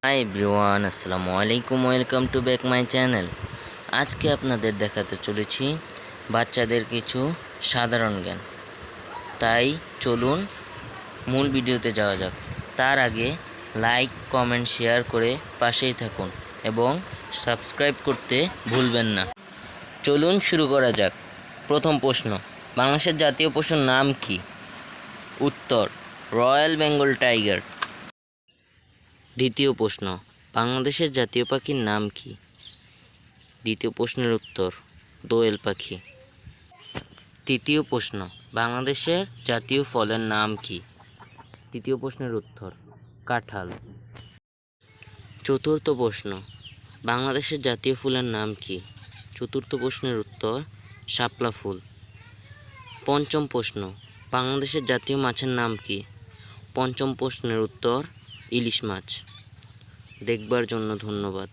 Hi everyone, আসসালামু আলাইকুম। Welcome to back my channel. আজকে আপনাদের দেখাতে চলেছি বাচ্চাদের কিছু সাধারণ জ্ঞান। তাই চলুন মূল ভিডিওতে যাওয়া যাক। তার আগে লাইক, কমেন্ট, শেয়ার করে পাশেই থাকুন এবং সাবস্ক্রাইব করতে ভুলবেন না। চলুন শুরু করা যাক। প্রথম প্রশ্ন, বাংলাদেশের জাতীয় পশুর নাম কি? উত্তর, রয়্যাল বেঙ্গল টাইগার। দ্বিতীয় প্রশ্ন, বাংলাদেশের জাতীয় পাখির নাম কি? দ্বিতীয় প্রশ্নের উত্তর, দোয়েল পাখি। তৃতীয় প্রশ্ন, বাংলাদেশের জাতীয় ফলের নাম কি? তৃতীয় প্রশ্নের উত্তর, কাঁঠাল। চতুর্থ প্রশ্ন, বাংলাদেশের জাতীয় ফুলের নাম কি? চতুর্থ প্রশ্নের উত্তর, শাপলা ফুল। পঞ্চম প্রশ্ন, বাংলাদেশের জাতীয় মাছের নাম কি? পঞ্চম প্রশ্নের উত্তর, ইলিশ মাছ। দেখবার জন্য ধন্যবাদ।